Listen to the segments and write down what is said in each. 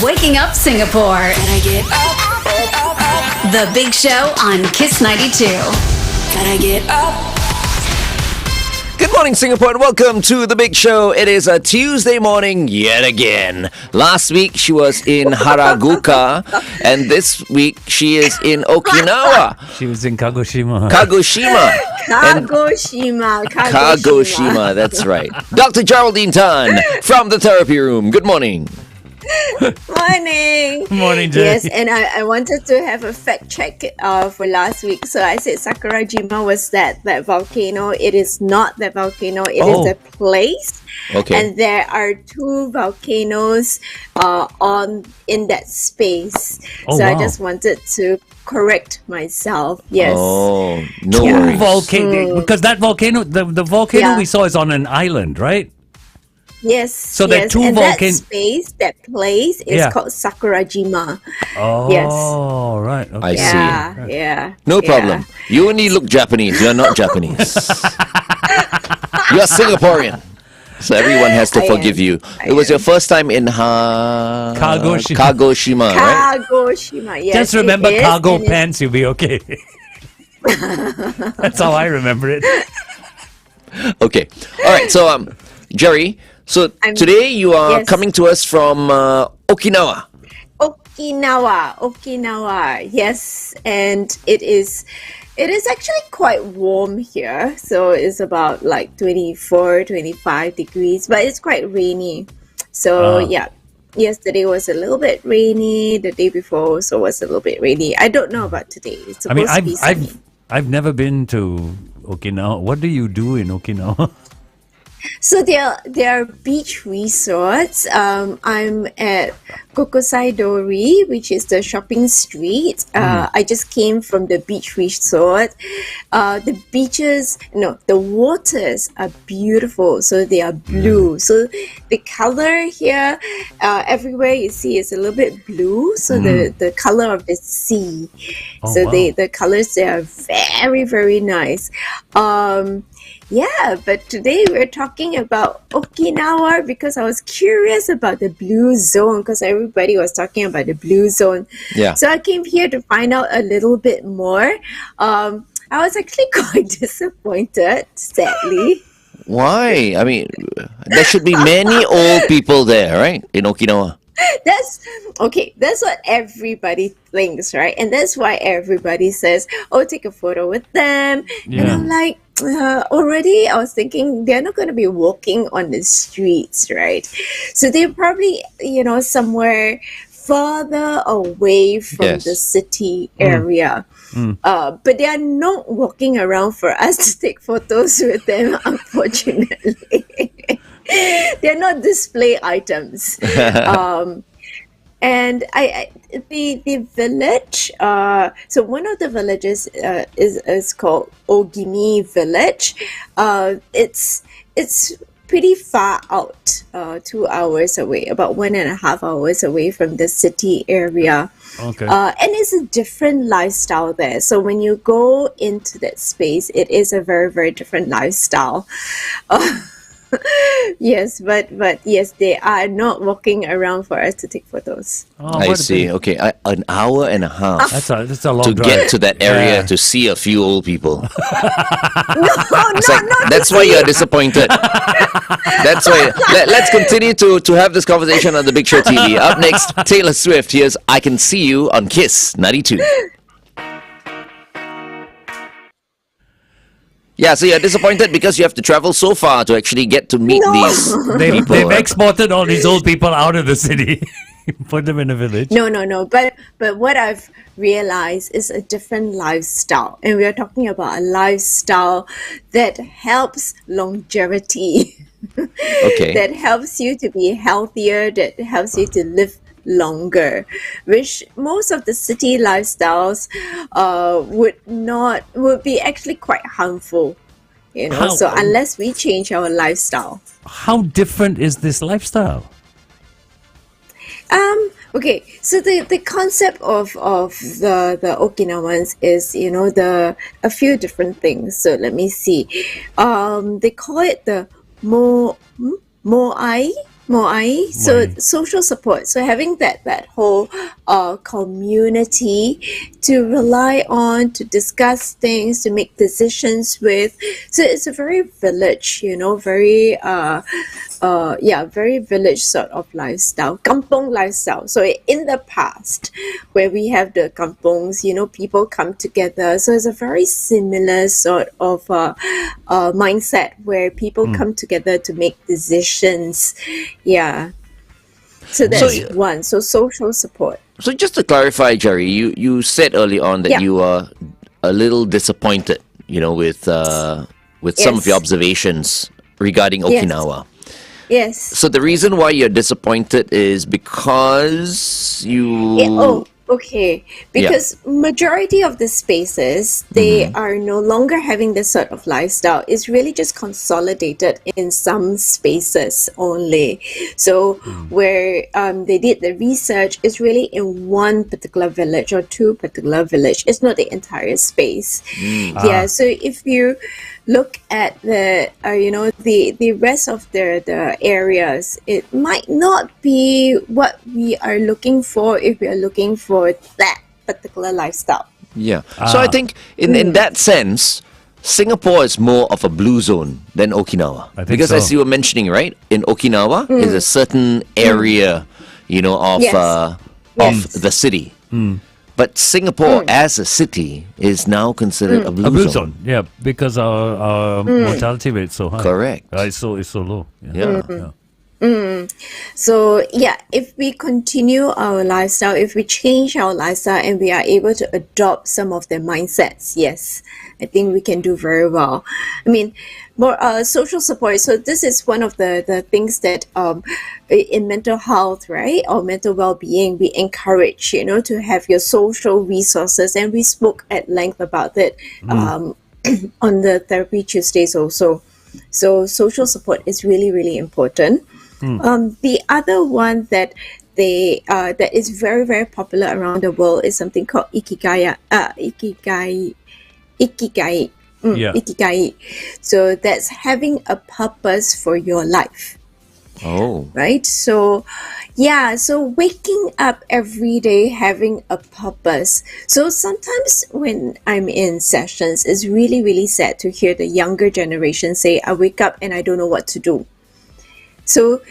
Waking Up Singapore. Gotta get up. The Big Show on Kiss 92. Gotta get up. Good morning, Singapore, and welcome to The Big Show. It is a Tuesday morning yet again. Last week, she was in Haraguka, and this week, she is in Okinawa. She was in Kagoshima. Kagoshima, that's right. Dr. Geraldine Tan from the therapy room. Good morning. Morning. Morning, Jay. Yes, and I wanted to have a fact check for last week. So I said Sakurajima was that volcano. It is not that volcano. It is a place. Okay. And there are two volcanoes in that space. Oh, so wow. I just wanted to correct myself. Yes. Oh, no Two worries. volcano, because that volcano, the volcano we saw is on an island, right? Yes. So there are two and volcanoes. that space, that place is called Sakurajima. Oh, Yes. right. Okay. I see. Yeah. No problem. You only look Japanese. You're not Japanese. You're Singaporean. So everyone has to forgive you. It was your first time in Kagoshima, right? Kagoshima, yes. Just remember it is, cargo and pants, you'll be okay. That's how I remember it. Okay. All right. So, Jerry, so today you are coming to us from Okinawa. Okinawa, yes, and it is actually quite warm here, so it's about like 24, 25 degrees, but it's quite rainy. So yesterday was a little bit rainy, the day before also was a little bit rainy. I don't know about today. It's supposed to be sunny. I've never been to Okinawa. What do you do in Okinawa? So there are beach resorts. I'm at Kokosaidori, which is the shopping street. I just came from the beach resort. The waters are beautiful. So they are blue. So the color here, everywhere you see is a little bit blue. So the color of the sea. The colors there are very, very nice. But today we're talking about Okinawa because I was curious about the blue zone because everybody was talking about the blue zone. Yeah. So I came here to find out a little bit more. I was actually quite disappointed, sadly. Why? I mean, there should be many old people there, right? In Okinawa. That's what everybody thinks, right? And that's why everybody says, take a photo with them. Yeah. And I'm like, already I was thinking they're not going to be walking on the streets, right? So they're probably, somewhere further away from the city area. But they are not walking around for us to take photos with them, unfortunately. They're not display items. And the village, so one of the villages is called Ogimi Village. It's pretty far out, 2 hours away, about 1.5 hours away from the city area. Okay. And it's a different lifestyle there. So when you go into that space, it is a very, very different lifestyle. Yes, but yes, they are not walking around for us to take photos. I see. Okay, an hour and a half That's a long to drive. get to that area to see a few old people. No, That's why you're disappointed. That's why. Let's continue to have this conversation on the Big Show TV. Up next, Taylor Swift. Here's "I Can See You" on Kiss 92. Yeah, so you're disappointed because you have to travel so far to actually get to meet these people. They've exported all these old people out of the city. Put them in a village. No. But what I've realized is a different lifestyle. And we are talking about a lifestyle that helps longevity. Okay. That helps you to be healthier, that helps you to live longer, which most of the city lifestyles would be actually quite harmful, so unless we change our lifestyle. How different is this lifestyle? Okay, so the concept of the Okinawans is a few different things. So let me see. They call it the moai Moai, so social support. So having that whole community to rely on, to discuss things, to make decisions with. So it's a very village, very very village sort of lifestyle, kampong lifestyle. So in the past, where we have the kampongs, people come together. So it's a very similar sort of mindset where people come together to make decisions. Yeah. So that's one. So social support. So just to clarify, Jerry, you said early on that you are a little disappointed, with some of your observations regarding Okinawa. Yes. So the reason why you're disappointed is because you... Okay, because majority of the spaces, they are no longer having this sort of lifestyle. It's really just consolidated in some spaces only. So where they did the research is really in one particular village or two particular village. It's not the entire space. Yeah, so if you look at the the rest of the areas, it might not be what we are looking for if we are looking for that particular lifestyle. Yeah. So I think in that sense, Singapore is more of a blue zone than Okinawa. I think because so. as you were mentioning, right, in Okinawa is a certain area, of the city. But Singapore as a city is now considered a blue zone. Yeah, because our mortality rate is so high. Correct. It's so low. Yeah. So if we continue our lifestyle, if we change our lifestyle and we are able to adopt some of their mindsets, yes, I think we can do very well. I mean, more social support. So this is one of the things that in mental health, right, or mental well-being, we encourage, to have your social resources, and we spoke at length about it on the Therapy Tuesdays also. So social support is really, really important. The other one that that is very, very popular around the world is something called Ikigai. Ikigai. So that's having a purpose for your life. Oh. Right? So waking up every day having a purpose. So sometimes when I'm in sessions, it's really, really sad to hear the younger generation say, I wake up and I don't know what to do. So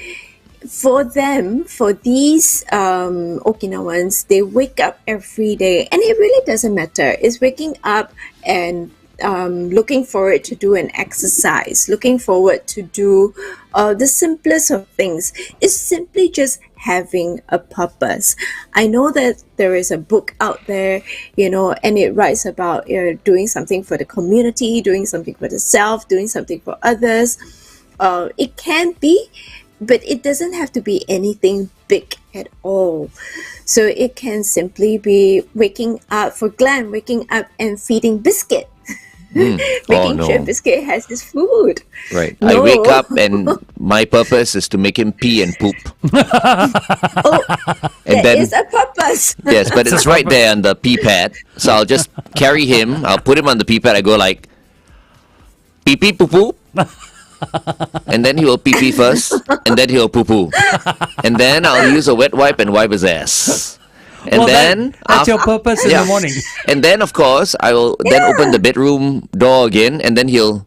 for them, for these Okinawans, they wake up every day, and it really doesn't matter. It's waking up and looking forward to do an exercise, looking forward to do the simplest of things. It's simply just having a purpose. I know that there is a book out there, and it writes about doing something for the community, doing something for the self, doing something for others. It can be, but it doesn't have to be anything big at all. So it can simply be waking up and feeding Biscuit. Making sure Biscuit has his food. Right. I wake up and my purpose is to make him pee and poop. And that is a purpose. Yes, but it's right there on the pee pad. So I'll just carry him. I'll put him on the pee pad. I go like, pee pee poo poo. And then he will pee pee first, and then he'll poo poo, and then I'll use a wet wipe and wipe his ass. And then that's your purpose in the morning. And then of course I will then open the bedroom door again, and then he'll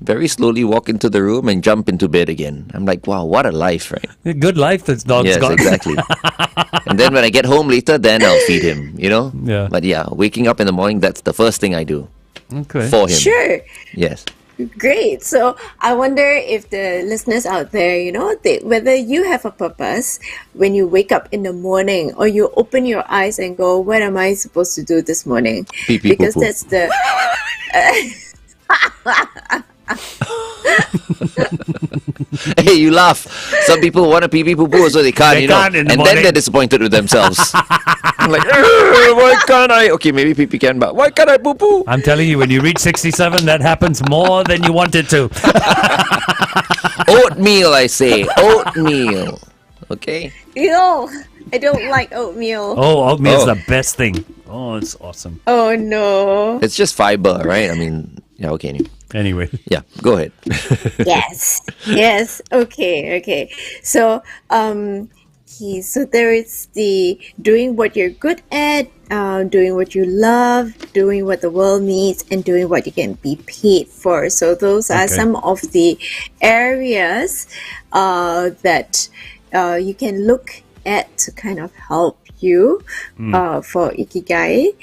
very slowly walk into the room and jump into bed again. I'm like, wow, what a life, right? Good life this dog's got. Yes, exactly. And then when I get home later, then I'll feed him, Yeah. But waking up in the morning, that's the first thing I do. Okay. For him. Sure. Yes. Great. So I wonder if the listeners out there, whether you have a purpose when you wake up in the morning, or you open your eyes and go, what am I supposed to do this morning? Pee pee Because poo poo. that's the... Hey, you laugh. Some people want to pee pee poo poo, so they can't, They can't in the and then morning. they're disappointed with themselves. I'm like, why can't I? Okay, maybe pee pee can, but why can't I poo poo? I'm telling you, when you reach 67, that happens more than you want it to. Oatmeal, I say. Oatmeal. Okay? I don't like oatmeal. Oh, oatmeal's the best thing. Oh, it's awesome. Oh, no. It's just fiber, right? I mean, yeah, okay. Anyway. Yeah, go ahead. Yes. Okay. So, so there is the doing what you're good at, doing what you love, doing what the world needs, and doing what you can be paid for. So those are some of the areas that you can look at to kind of help you for Ikigai.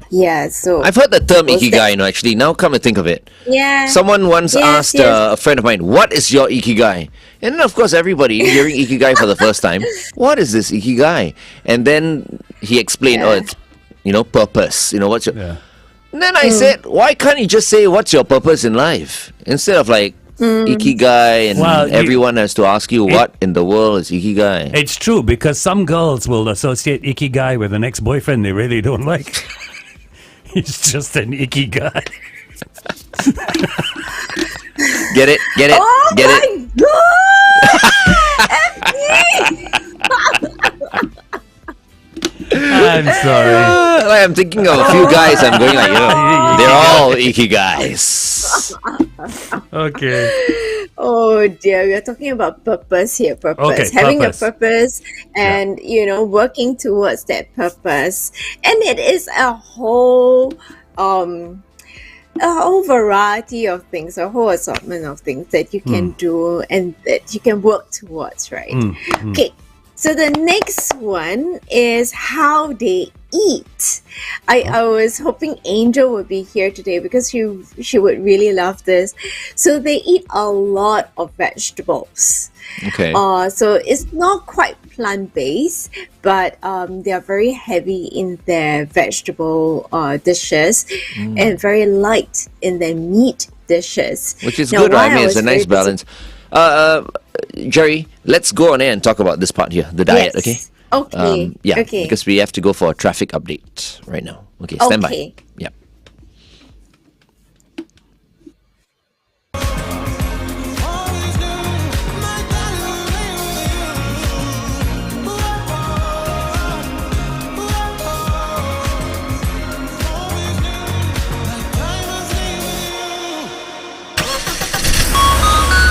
Yeah, so I've heard the term Ikigai, actually. Now come to think of it. Yeah. Someone once asked a friend of mine, what is your Ikigai? And then, of course, everybody hearing Ikigai for the first time, what is this Ikigai? And then he explained, it's, purpose. What's your... Yeah. And then I said, why can't you just say, what's your purpose in life? Instead of like, Ikigai, and everyone has to ask you, what in the world is Ikigai? It's true, because some girls will associate Ikigai with an ex-boyfriend they really don't like. He's just an Ikigai. Get it? Oh Get my it? I'm sorry. I'm thinking of a few guys. I'm going like, they're all Ikigais. Okay. Oh dear, we are talking about purpose here. Okay, Having purpose. a purpose and working towards that purpose. And it is a whole variety of things, a whole assortment of things that you can do and that you can work towards, right? Okay. So the next one is how they eat. I was hoping Angel would be here today because she would really love this. So they eat a lot of vegetables. Okay. So it's not quite plant-based, but they are very heavy in their vegetable dishes and very light in their meat dishes. Which is Now, good, right? why I mean, I it's a was nice very balance. Jerry, let's go on air and talk about this part here, the diet, Yes. okay? Okay. Yeah, Okay. because we have to go for a traffic update right now. Okay, stand Okay. by. Yeah.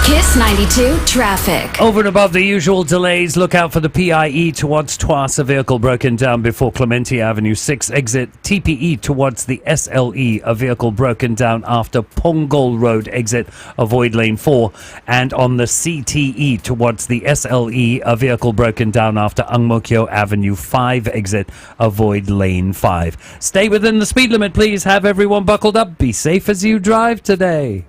Kiss 92 traffic. Over and above the usual delays, look out for the PIE towards Tuas, a vehicle broken down before Clementi Avenue 6 exit. TPE towards the SLE, a vehicle broken down after Punggol Road exit. Avoid lane 4. And on the CTE towards the SLE, a vehicle broken down after Ang Mo Kio Avenue 5 exit. Avoid lane 5. Stay within the speed limit, please. Have everyone buckled up. Be safe as you drive today.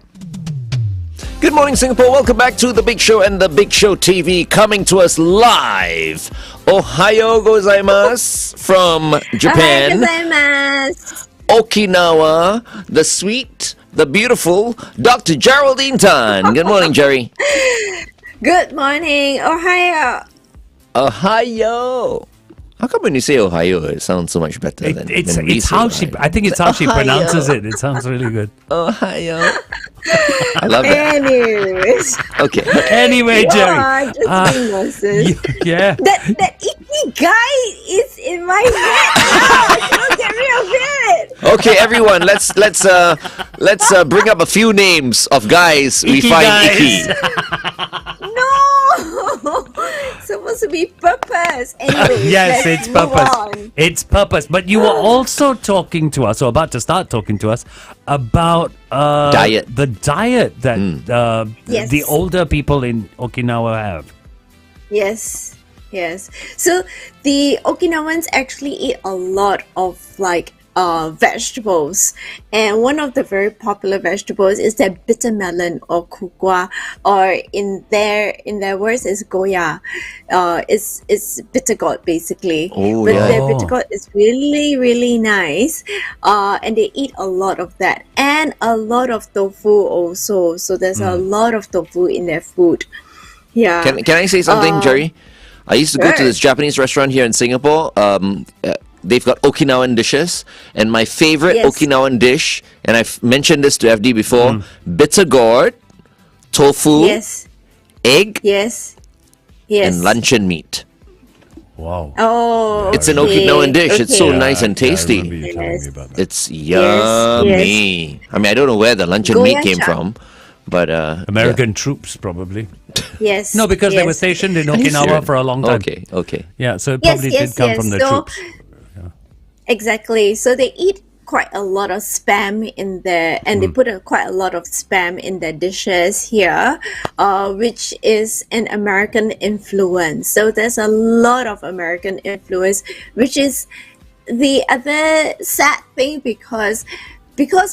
Good morning, Singapore. Welcome back to The Big Show and The Big Show TV, coming to us live. Ohayo gozaimasu from Japan. Ohayou gozaimasu. Okinawa, the sweet, the beautiful Dr. Geraldine Tan. Good morning, Jerry. Good morning, Ohio. Ohio. How come when you say Ohio, it sounds so much better than It's we say how she. Ohio? I think it's how she Ohio. pronounces it. It sounds really good. Ohio. I love that. Anyways, Okay. Anyway, Jerry. just being nonsense. Yeah. That Ikigai is in my head. I cannot get rid of it. Okay, everyone, let's bring up a few names of guys we Icky find guys. icky. No, it's supposed to be purpose. Anyway, Yes, let's it's move purpose. on. It's purpose. But you were also talking to us, or about to start talking to us, about Diet. the diet that Yes. the older people in Okinawa have. Yes. So the Okinawans actually eat a lot of vegetables, and one of the very popular vegetables is that bitter melon or kukwa, or in their words is goya. It's bitter gourd basically. Oh, but yeah. their bitter gourd is really really nice, and they eat a lot of that, and a lot of tofu also. So there's a lot of tofu in their food. Yeah. Can I say something, Jerry? I used to go to Sure. this Japanese restaurant here in Singapore. They've got Okinawan dishes, and my favorite Yes. Okinawan dish, and I've mentioned this to FD before, bitter gourd, tofu, Yes. egg, Yes. Yes. and luncheon meat. Wow. Oh, It's an okay, Okinawan dish. It's so okay. nice and I remember tasty. you telling me about that. It's yummy. I mean, I don't know where the luncheon meat came Goyacha. from, but American troops, probably. Yes. No, because they were yes. stationed in Are you Okinawa serious? for a long time. Okay. Yeah, so it Yes, probably yes, did come yes. from the So- troops. Exactly. So they eat quite a lot of spam in there, and they put quite a lot of spam in their dishes here, which is an American influence. So there's a lot of American influence, which is the other sad thing because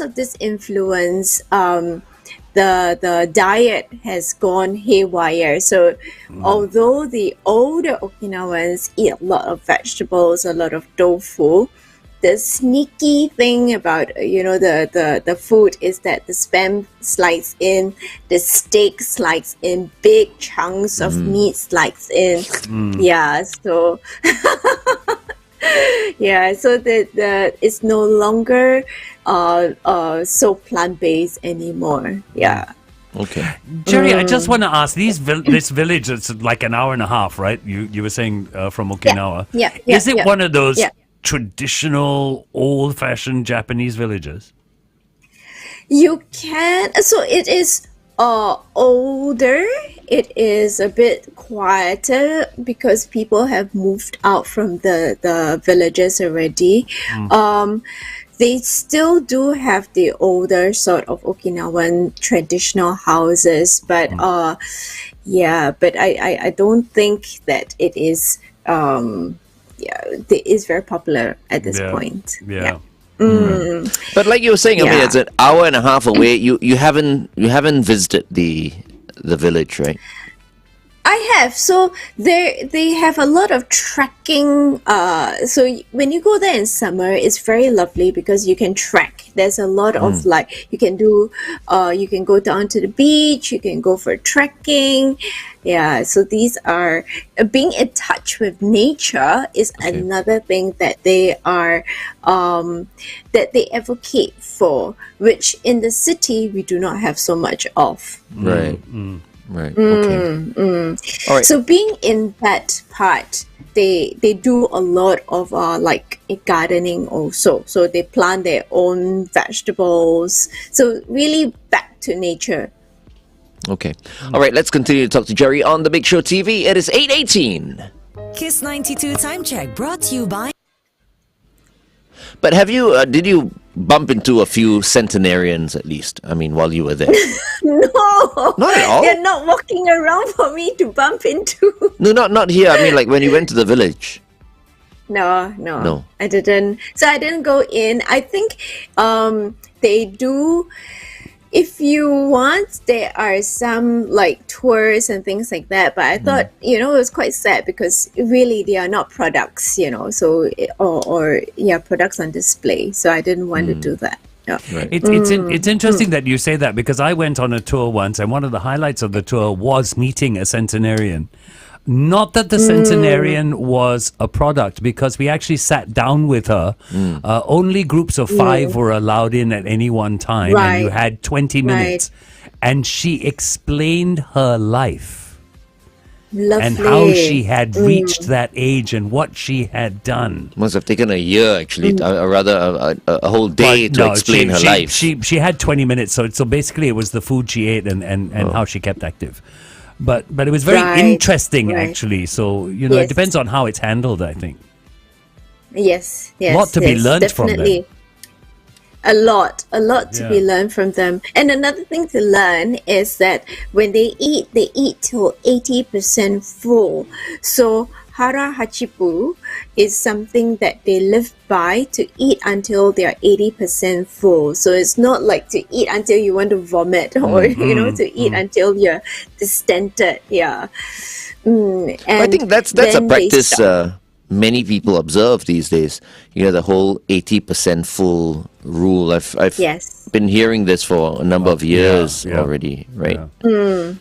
of this influence, the diet has gone haywire. So although the older Okinawans eat a lot of vegetables, a lot of tofu, the sneaky thing about the food is that the spam slides in, the steak slides in, big chunks of meat slides in. Yeah, so yeah, so the it's no longer so plant-based anymore. Yeah. Okay. Jerry, I just want to ask, this village is like an hour and a half, right? You were saying from Okinawa. Yeah. Is it one of those Yeah. traditional, old-fashioned Japanese villages? You can. So it is older. It is a bit quieter because people have moved out from the villages already. They still do have the older sort of Okinawan traditional houses, but but I don't think that it is it is very popular at this point. Yeah. But like you were saying, I mean, Yeah. it's an hour and a half away. You haven't visited the village, right? I have. So they have a lot of trekking. When you go there in summer, it's very lovely because you can trek. There's a lot of you can do. You can go down to the beach. You can go for trekking. Yeah. So these are being in touch with nature is another thing that they are that they advocate for, which in the city we do not have so much of. Right. Right. Okay. All right. So being in that part, they do a lot of like gardening also. So they plant their own vegetables. So really back to nature. Okay. All right. Let's continue to talk to Jerry on the Big Show TV. It is 8:18. Kiss 92 time check brought to you by But have you? Did you bump into a few centenarians at least? I mean, while you were there. No, Not at all? They're not walking around for me to bump into. No, not here. I mean, like when you went to the village. No, I didn't. So I didn't go in. I think they do. If you want, there are some like tours and things like that. But I thought, it was quite sad because really they are not products, so products on display. So I didn't want to do that. Yeah. Right. It's interesting that you say that because I went on a tour once and one of the highlights of the tour was meeting a centenarian. Not that the centenarian was a product because we actually sat down with her. Only groups of 5 were allowed in at any one time and you Right. had 20 minutes. And she explained her life Lovely. and how she had reached that age and what she had done. Must have taken a year, actually, or rather a whole day But to explain her life. She had 20 minutes, so basically it was the food she ate and how she kept active. But it was very Right, interesting, right. actually. So, it Yes. depends on how it's handled, I think. Yes. Lot to be learned from them. definitely. A lot to be Yeah. learned from them. And another thing to learn is that when they eat till 80% full. So hara hachipu is something that they live by to eat until they're 80% full. So it's not like to eat until you want to vomit or to eat until you're distended. Yeah. I And think that's a then they practice stop. many people observe these days. The whole 80% full rule. I've Yes. been hearing this for a number of years yeah. already, right? Yeah.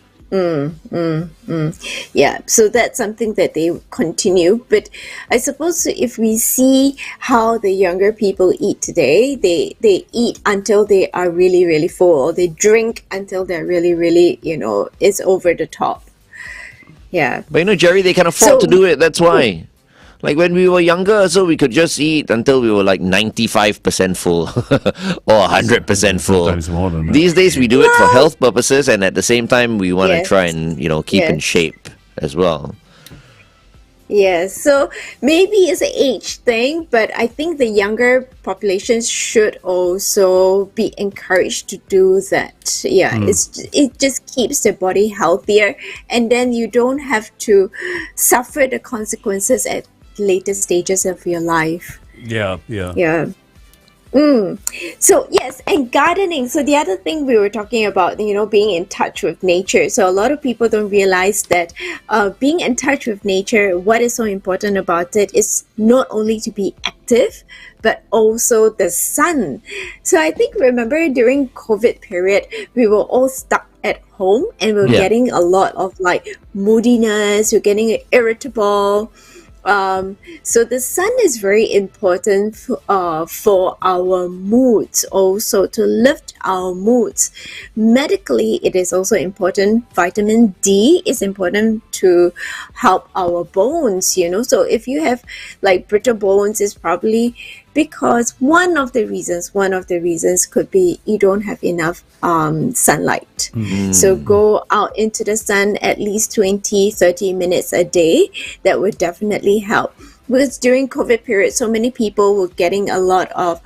Yeah, so that's something that they continue. But I suppose if we see how the younger people eat today, they eat until they are really, really full. They drink until they're really, really, it's over the top. Yeah. But Jerry, they can afford So- to do it. That's why. Like when we were younger, so we could just eat until we were like 95% full or 100% full. Sometimes more than that. These days we do it for health purposes, and at the same time we want to Yes. try and keep in Yes. shape as well. Yes, so maybe it's an age thing, but I think the younger populations should also be encouraged to do that. Yeah, it just keeps the body healthier, and then you don't have to suffer the consequences at later stages of your life. Yeah. Yeah. So yes, and gardening. So the other thing we were talking about, being in touch with nature. So a lot of people don't realize that being in touch with nature, what is so important about it is not only to be active, but also the sun. So I think, remember during COVID period, we were all stuck at home and we were getting a lot of like moodiness, we're getting irritable. So the sun is very important for our moods, also to lift our moods. Medically, it is also important. Vitamin D is important to help our bones, So if you have like brittle bones, it's probably because one of the reasons could be you don't have enough sunlight. So go out into the sun at least 20-30 minutes a day. That would definitely help. Because during COVID period, so many people were getting a lot of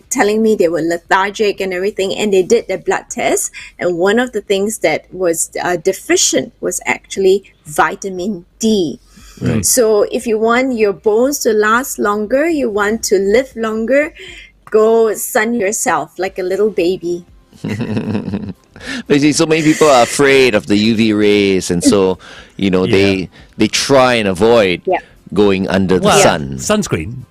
telling me they were lethargic and everything, and they did the blood test, and one of the things that was deficient was actually vitamin D. Right. So if you want your bones to last longer, you want to live longer, go sun yourself like a little baby. Basically, so many people are afraid of the UV rays, and so they try and avoid going under the sun. Sunscreen,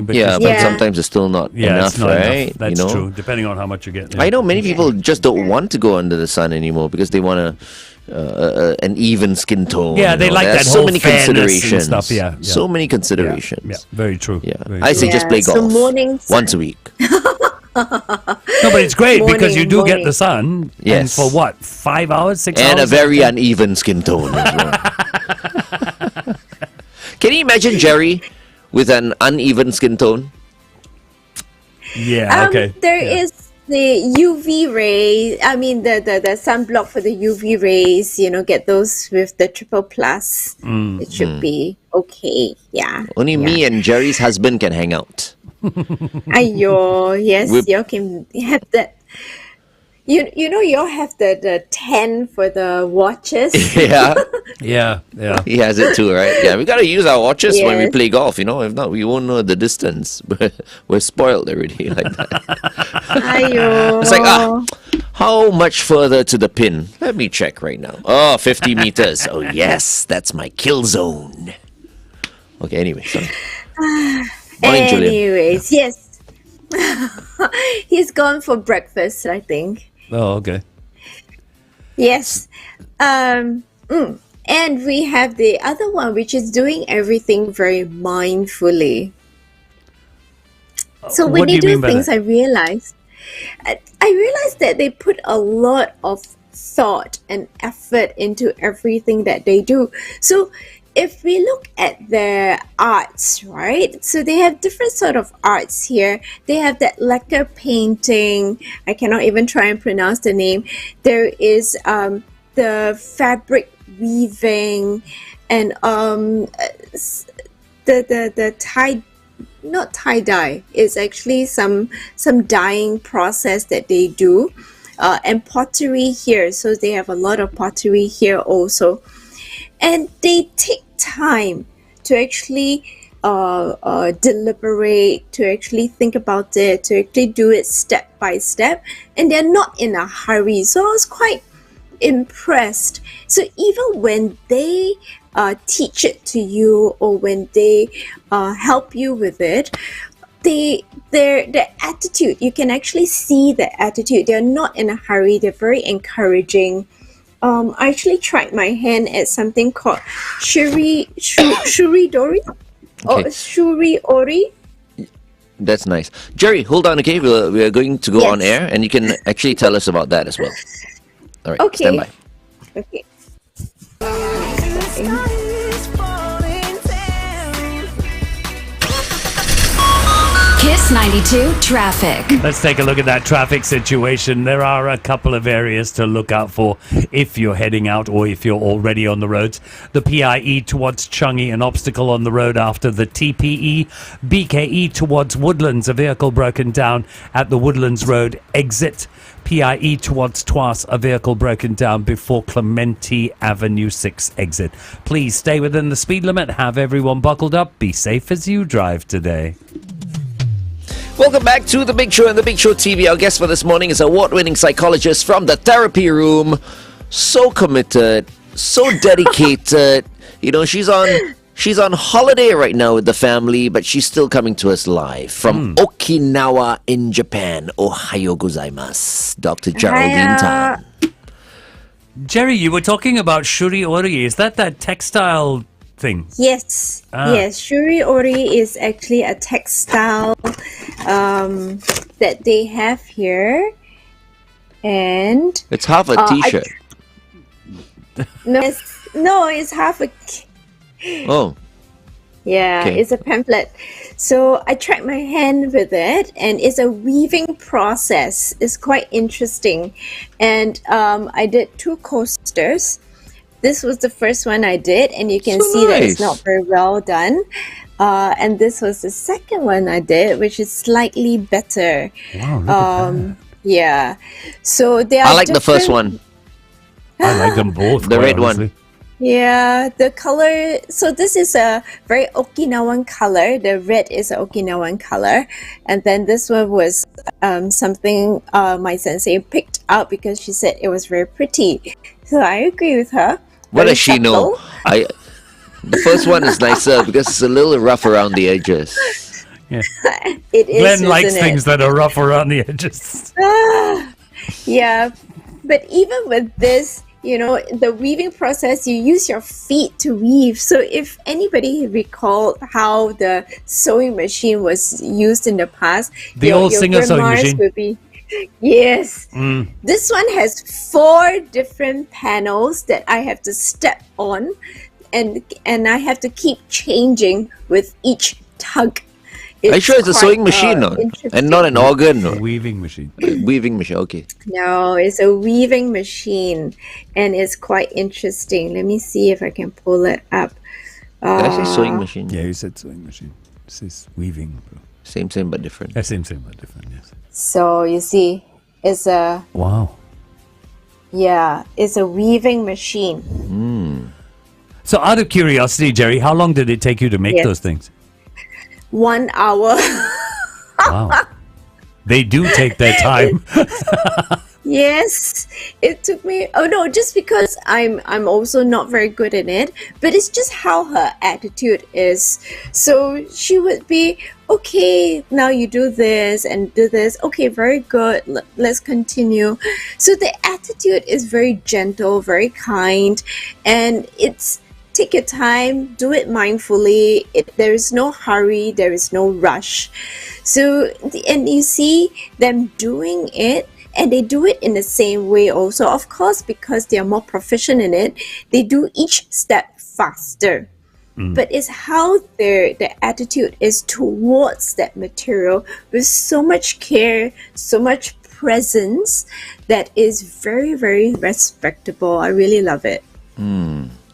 but Yeah, but sometimes it's still not enough, it's not right? enough. That's true. Depending on how much you get. I know many people just don't want to go under the sun anymore because they want an even skin tone. Yeah, they like There's that so whole many fairness and considerations. stuff, yeah. So many considerations. Yeah, very true. Yeah. Very I true. say just play So golf morning sun. once a week. No, but it's great because you do get Morning. the sun. Yes. And for what? 5 hours, 6 hours? And a very uneven skin tone as well. Can you imagine Jerry with an uneven skin tone? Yeah. Okay. There Yeah. is the UV ray. I mean, the sunblock for the UV rays. Get those with the triple plus. It should be okay. Yeah. Only me and Jerry's husband can hang out. Ayo, yes, Whip. you can have that. You all have the 10 for the watches. Yeah, Yeah. he has it too, right? Yeah, we gotta use our watches when we Yes. play golf. If not, we won't know the distance. We're spoiled already like that. Ayo. It's like, how much further to the pin? Let me check right now. Oh, 50 meters. Oh, yes, that's my kill zone. Okay, anyway, sorry. Morning, Julian. Anyways, yes. He's gone for breakfast, I think. Oh, okay. Yes. And we have the other one, which is doing everything very mindfully. So when What do they you do mean by things, that? I realized that they put a lot of thought and effort into everything that they do. So if we look at their arts, right? So they have different sort of arts here. They have that lacquer painting. I cannot even try and pronounce the name. There is the fabric weaving and the tie, not tie dye. It's actually some dyeing process that they do, and pottery here. So they have a lot of pottery here also. And they take time to actually deliberate, to actually think about it, to actually do it step by step. And they're not in a hurry. So I was quite impressed. So even when they teach it to you, or when they help you with it, their attitude, you can actually see the attitude. They're not in a hurry. They're very encouraging. I actually tried my hand at something called shuridori or Okay. shuriori. That's nice. Jerry, hold on, okay? We're going to go Yes. on air, and you can actually tell us about that as well. All right, Okay. stand by. Okay. Kiss 92 traffic. Let's take a look at that traffic situation. There are a couple of areas to look out for if you're heading out or if you're already on the roads. The PIE towards Changi, an obstacle on the road after the TPE. BKE towards Woodlands, a vehicle broken down at the Woodlands Road exit. PIE towards Tuas, a vehicle broken down before Clementi Avenue 6 exit. Please stay within the speed limit. Have everyone buckled up. Be safe as you drive today. Welcome back to The Big Show and The Big Show TV. Our guest for this morning is award-winning psychologist from the therapy room. So committed, so dedicated. You know, she's on holiday right now with the family, but she's still coming to us live from Okinawa in Japan. Ohayo gozaimasu, Dr. Geraldine Tan. Jerry, you were talking about shuri ori. Is that textile thing? Yes, yes. Shuri ori is actually a textile that they have here, and It's half a t-shirt. no, it's half a. Oh, Yeah, Okay. it's a pamphlet. So I tried my hand with it, and it's a weaving process. It's quite interesting. And I did 2 coasters. This was the first one I did, and you can So see that it's nice. not very well done. And this was the second one I did, which is slightly better. Wow, look at that. Yeah. So they are I like the first different- one. I like them both. The quite red one. honestly. Yeah, the color. So this is a very Okinawan color. The red is an Okinawan color, and then this one was something my sensei picked out because she said it was very pretty. So I agree with her. What Very does she know? subtle. The first one is nicer because it's a little rough around the edges. Yeah. It is. Glenn likes isn't it? things that are rough around the edges. Yeah, but even with this, you know, the weaving process, you use your feet to weave. So if anybody recalled how the sewing machine was used in the past, The old Singer sewing grandmas machine. would be, yes. This one has 4 different panels that I have to step on, and I have to keep changing with each tug. Are you sure it's a quite, sewing machine no? interesting. And not an organ? No? Weaving machine. Weaving machine, okay. No, it's a weaving machine, and it's quite interesting. Let me see if I can pull it up. Did I say sewing machine? Yeah, you said sewing machine. This is weaving. Bro. Same but different. Yeah, same, but different, yes. So you see, it's a Wow. it's a weaving machine. So out of curiosity, Jerry, how long did it take you to make Yes. those things? 1 hour. Wow. They do take their time. Yes, it took me. Oh no, just because I'm also not very good at it, but it's just how her attitude is. So she would be, okay, now you do this and do this. Okay, very good. Let's continue. So the attitude is very gentle, very kind, and it's take your time, do it mindfully. There is no hurry, there is no rush. So and you see them doing it. And they do it in the same way also. Of course, because they are more proficient in it, they do each step faster. But it's how their attitude is towards that material with so much care, so much presence that is very, very respectable. I really love it.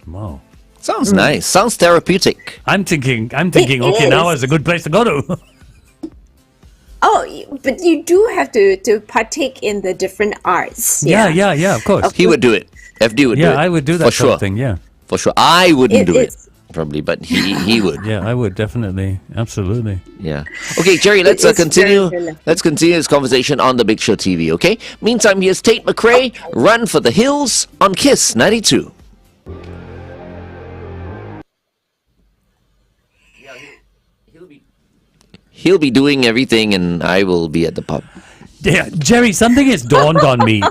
Wow. Sounds nice. Sounds therapeutic. I'm thinking It Okinawa is. is a good place to go to. Oh, but you do have to partake in the different arts. Yeah, of course. He would do it. FD would do it. Yeah, I would do that for sort sure. of thing, yeah. For sure. I wouldn't It do it. is. Probably, but he would. Yeah, I would definitely. Absolutely. Yeah. Okay, Jerry, let's is continue. very relaxing. Let's continue this conversation on the Big Show TV, okay? Meantime, here's Tate McRae, Run for the Hills on Kiss 92. He'll be doing everything and I will be at the pub. Yeah, Jerry, something has dawned on me.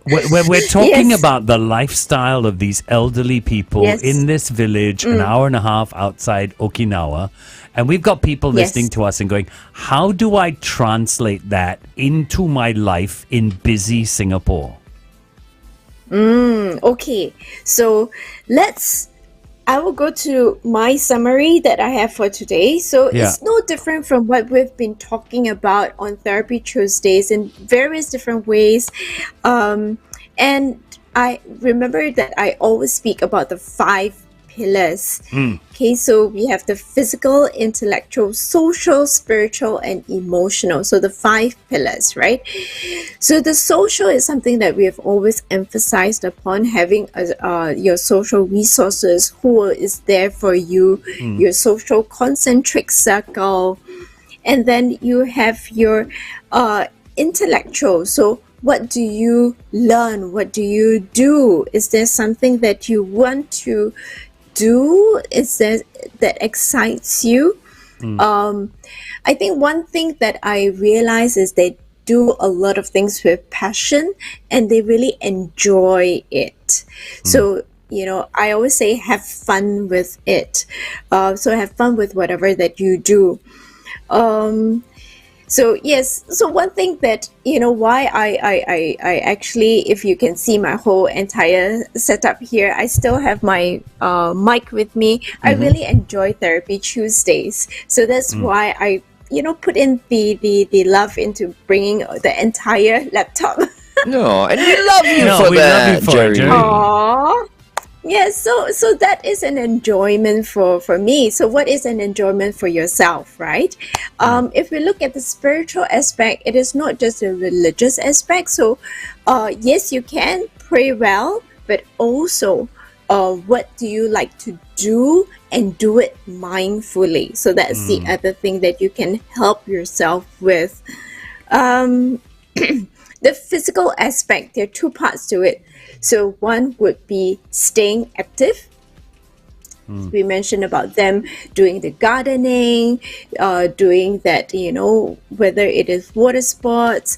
We're talking Yes. about the lifestyle of these elderly people Yes. in this village, an hour and a half outside Okinawa. And we've got people Yes. listening to us and going, how do I translate that into my life in busy Singapore? Okay, so let's I will go to my summary that I have for today. So Yeah. it's no different from what we've been talking about on Therapy Tuesdays in various different ways. And I remember that I always speak about the 5 pillars. Okay, so we have the physical, intellectual, social, spiritual, and emotional. So the 5 pillars, right? So the social is something that we have always emphasized upon, having your social resources, who is there for you, your social concentric circle. And then you have your intellectual. So what do you learn? What do you do? Is there something that you want to do? Is there that excites you? I think one thing that I realize is they do a lot of things with passion and they really enjoy it. So, I always say have fun with it. So have fun with whatever that you do. So yes, so one thing that, why I actually, if you can see my whole entire setup here, I still have my mic with me. I really enjoy Therapy Tuesdays. So that's why I, put in the love into bringing the entire laptop. No, and we love you No, for we that, love you for it, Jerry. Aww. Yes, so that is an enjoyment for me. So what is an enjoyment for yourself, right? If we look at the spiritual aspect, it is not just a religious aspect. So yes, you can pray well, but also what do you like to do and do it mindfully. So that's the other thing that you can help yourself with. The physical aspect, there are 2 parts to it. So one would be staying active. We mentioned about them doing the gardening, doing that, whether it is water sports,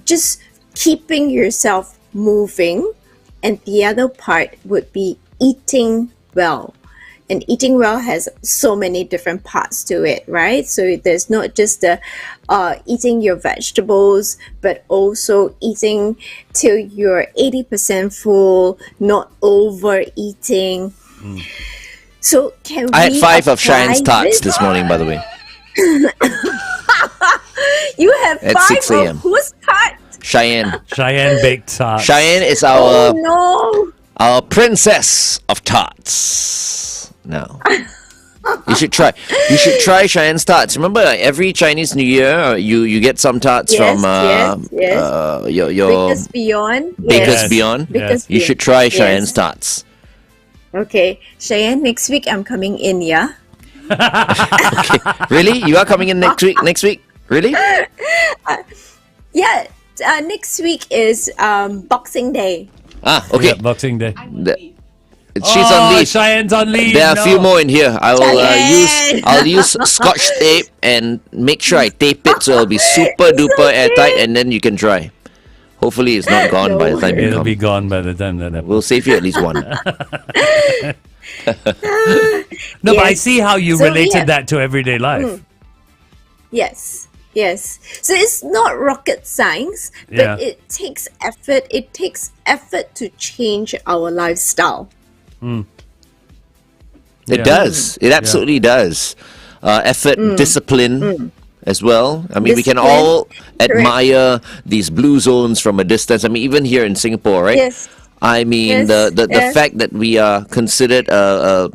just keeping yourself moving. And the other part would be eating well. And eating well has so many different parts to it, right? So there's not just the eating your vegetables, but also eating till you're 80% full, not overeating. So can I had we 5 of apply Cheyenne's tarts this? this morning, by the way, You have at 5 6 of a.m. whose tart? Cheyenne. Cheyenne baked tarts. Cheyenne is Oh our no! our princess of tarts. No. You should try. You should try Cheyenne's tarts. Remember, like, every Chinese New Year, you get some tarts Yes, from yes. your Baker's Beyond. Baker's Yes. Beyond. Baker's You Beyond. should try Yes. Cheyenne's tarts. Okay, Cheyenne, next week I'm coming in, yeah? Really? You are coming in next week? Next week? Really? Yeah, next week is Boxing Day. Ah, okay. Yeah, Boxing Day. She's on leave. Cheyenne's on leave. There are a few more in here. I will Cheyenne! I'll use Scotch tape and make sure I tape it so it'll be super duper airtight, and then you can try. Hopefully, it's not gone by the time you It'll come. be gone by the time that happens. We'll save you at least one. No, but I Yes. see how you So we related have- that to everyday life. Yes. So it's not rocket science, but Yeah. it takes effort. It takes effort to change our lifestyle. It Yeah. does. It absolutely does. Effort, discipline as well. I mean, we can Discipline, all correct. admire these blue zones from a distance. I mean, even here in Singapore, right? Yes. I mean, Yes, the yes. fact that we are considered a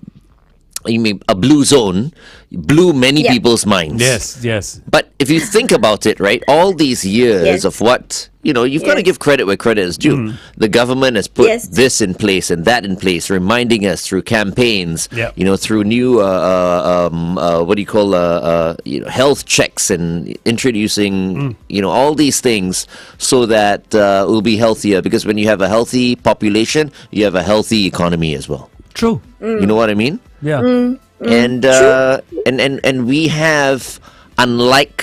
blue zone blew many Yeah. people's minds. Yes. But if you think about it, right, all these years Yes. of what, you've got to Yes. give credit where credit is due. The government has put Yes. this in place and that in place, reminding us through campaigns, Yep. through new, health checks and introducing, all these things so that we'll be healthier. Because when you have a healthy population, you have a healthy economy as well. True. You know what I mean? Yeah. And we have, unlike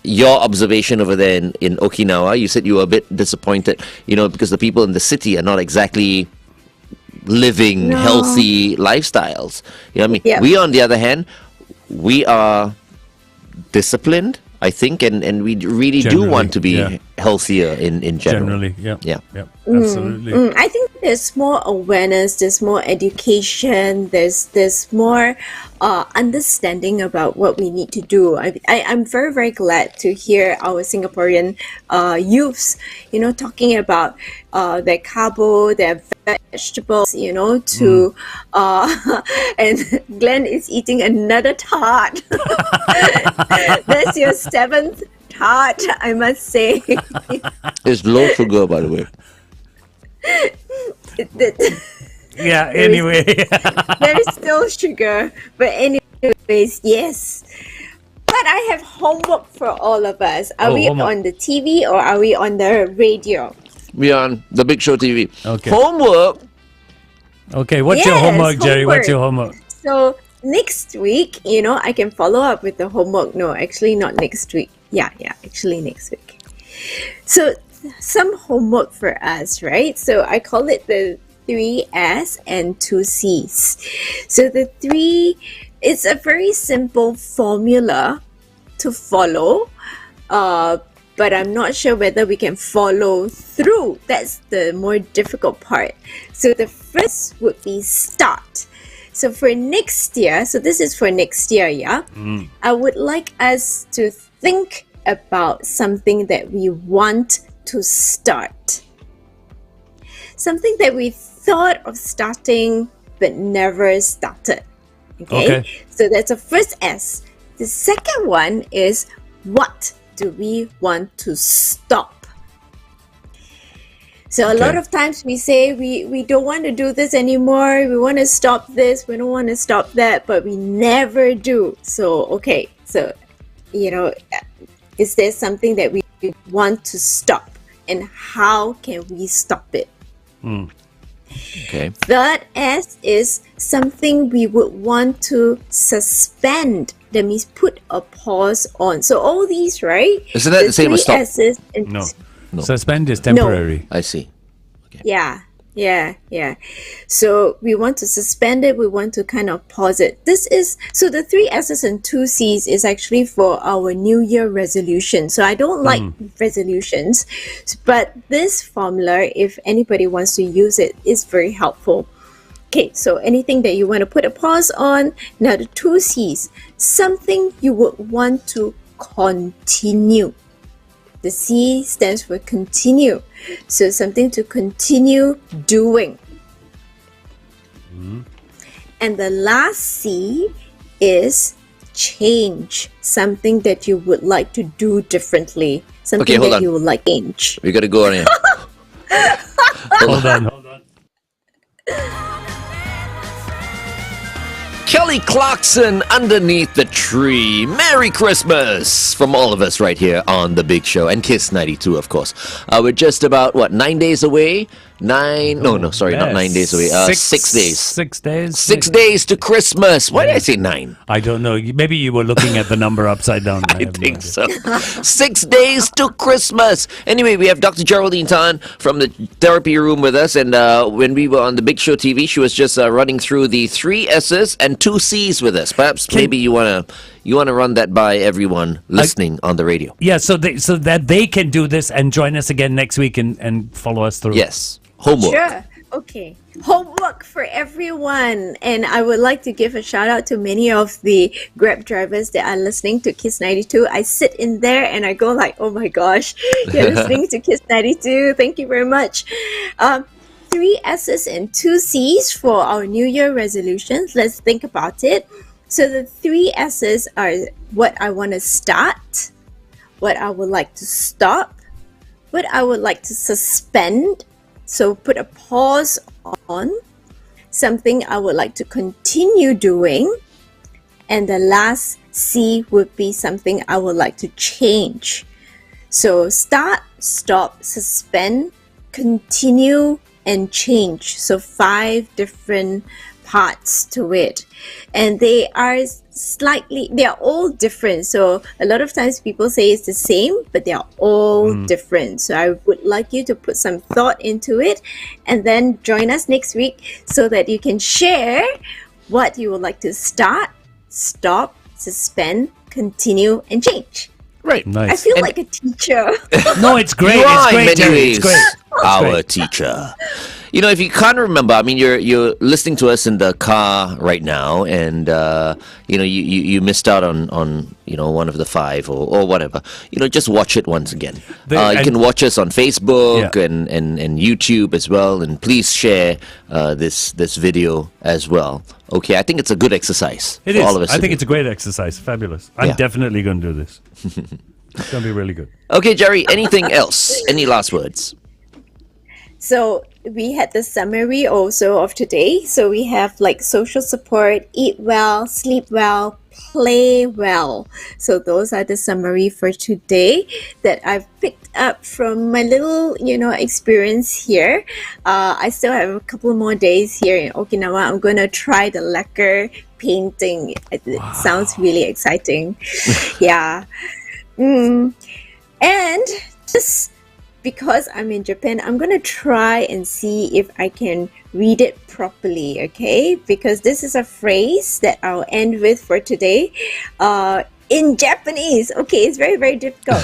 your observation over there in Okinawa, you said you were a bit disappointed, because the people in the city are not exactly living healthy lifestyles. You know what I mean? Yeah. We, on the other hand, we are disciplined, I think, and we really do Generally, want to be yeah. healthier in general. Generally, yeah. Yeah. Absolutely. I think there's more awareness, there's more education, there's more understanding about what we need to do. I'm very, very glad to hear our Singaporean youths, talking about their carbo, their vegetables, and Glenn is eating another tart. That's your seventh tart, I must say. It's low sugar, by the way. Yeah, anyway. There is still sugar. But anyways, yes. But I have homework for all of us. Are we homework. on the TV or are we on the radio? We are on the Big Show TV. Okay. Homework. Okay, what's your Yes, homework, Jerry? What's your homework? So next week, I can follow up with the homework. No, actually not next week. Yeah, actually next week. So some homework for us, right? So I call it the 3S and 2Cs. So the 3, it's a very simple formula to follow, but I'm not sure whether we can follow through. That's the more difficult part. So the first would be start. So for next year, so this is for next year, yeah? I would like us to think about something that we want to start. Something that we thought of starting but never started. Okay? So that's the first S. The second one is, what do we want to stop? So a lot of times we say we don't want to do this anymore. We want to stop this. We don't want to stop that, but we never do. So, is there something that we want to stop? And how can we stop it? Okay. Third S is something we would want to suspend. That means put a pause on. So all these, right? Isn't that the same as stop? S's and No. Suspend is temporary. I see. Yeah. So we want to suspend it. We want to kind of pause it. So the 3 S's and 2 C's is actually for our New Year resolution. So I don't like resolutions, but this formula, if anybody wants to use it, is very helpful. Okay, so anything that you want to put a pause on. Now the 2 C's, something you would want to continue. The C stands for continue. So something to continue doing. And the last C is change. Something that you would like to do differently. Something hold that on. you would like to change. We got to go on here. Hold on. Kelly Clarkson, Underneath the Tree. Merry Christmas from all of us right here on The Big Show. And Kiss 92, of course. We're just about, 9 days away? Not 9 days away. 6 days. 6 days? 6 days to Christmas. Why did I say 9? I don't know. Maybe you were looking at the number upside down. I think so. 6 days to Christmas. Anyway, we have Dr. Geraldine Tan from the therapy room with us. And when we were on the Big Show TV, she was just running through the 3 S's and 2 C's with us. Perhaps maybe you want to run that by everyone listening on the radio. Yeah, so that they can do this and join us again next week and follow us through. Yes. Homework. Sure. Okay. Homework for everyone. And I would like to give a shout out to many of the Grab drivers that are listening to Kiss 92. I sit in there and I go like, oh my gosh, you're listening to Kiss 92. Thank you very much. 3 S's and 2 C's for our New Year resolutions. Let's think about it. So the 3 S's are what I want to start, what I would like to stop, what I would like to suspend. So put a pause on, something I would like to continue doing, and the last C would be something I would like to change. So start, stop, suspend, continue, and change. So 5 different parts to it, and they are all different. So a lot of times people say it's the same, but they are all different. So I would like you to put some thought into it and then join us next week so that you can share what you would like to start, stop, suspend, continue, and change. Right. Nice. I feel like a teacher. No, it's great. You It's are in great, many Jerry. ways It's great. our teacher. if you can't remember, I mean, you're listening to us in the car right now, and you missed out on one of the five or whatever. Just watch it once again. You can watch us on Facebook and YouTube as well, and please share this video as well. Okay, I think it's a good exercise. It for is. all of us I to think do. it's a great exercise. Fabulous. I'm Yeah. definitely going to do this. It's going to be really good. Okay, Jerry. Anything else? Any last words? So we had the summary also of today. So we have like social support, eat well, sleep well, play well. So those are the summary for today that I've picked up from my little, experience here. I still have a couple more days here in Okinawa. I'm going to try the lacquer painting. It sounds really exciting. Yeah. And just because I'm in Japan, I'm going to try and see if I can read it properly, okay? Because this is a phrase that I'll end with for today in Japanese. Okay, it's very, very difficult.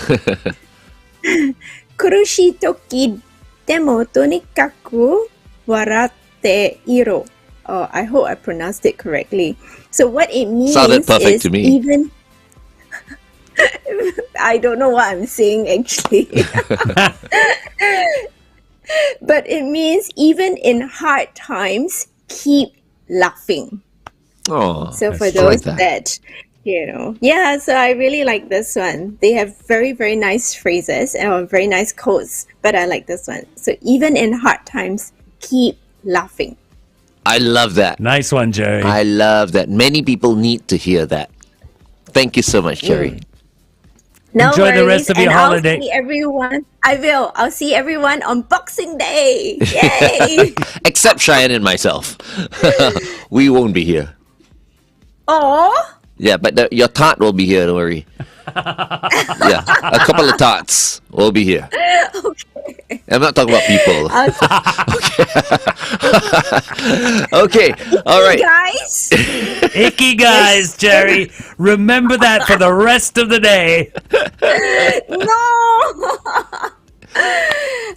苦しい時でもとにかく笑っていろ. Oh, I hope I pronounced it correctly. So what it means Sounded perfect is to me. even... I don't know what I'm saying actually. But it means even in hard times, keep laughing. Oh, So for I like those that. that, so I really like this one. They have very, very nice phrases and very nice quotes, but I like this one. So even in hard times, keep laughing. I love that. Nice one, Jerry. I love that. Many people need to hear that. Thank you so much, Jerry. No Enjoy the worries, rest of your and holiday. I'll see everyone. I will. I'll see everyone on Boxing Day. Yay! Except Cheyenne and myself. We won't be here. Oh, Yeah, but your tart will be here, don't worry. Yeah, a couple of tarts will be here. okay. I'm not talking about people. Okay, all right. Guys, Ikigai, Jerry. Remember that for the rest of the day. no.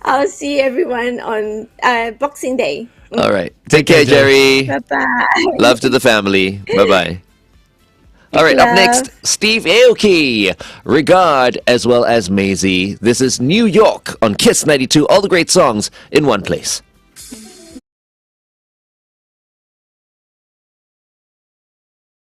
I'll see everyone on Boxing Day. All right. Take care, Jerry. Bye bye. Love to the family. Bye-bye. All right, up Love. next, Steve Aoki, Regard, as well as Maisie. This is New York on Kiss 92. All the great songs in one place.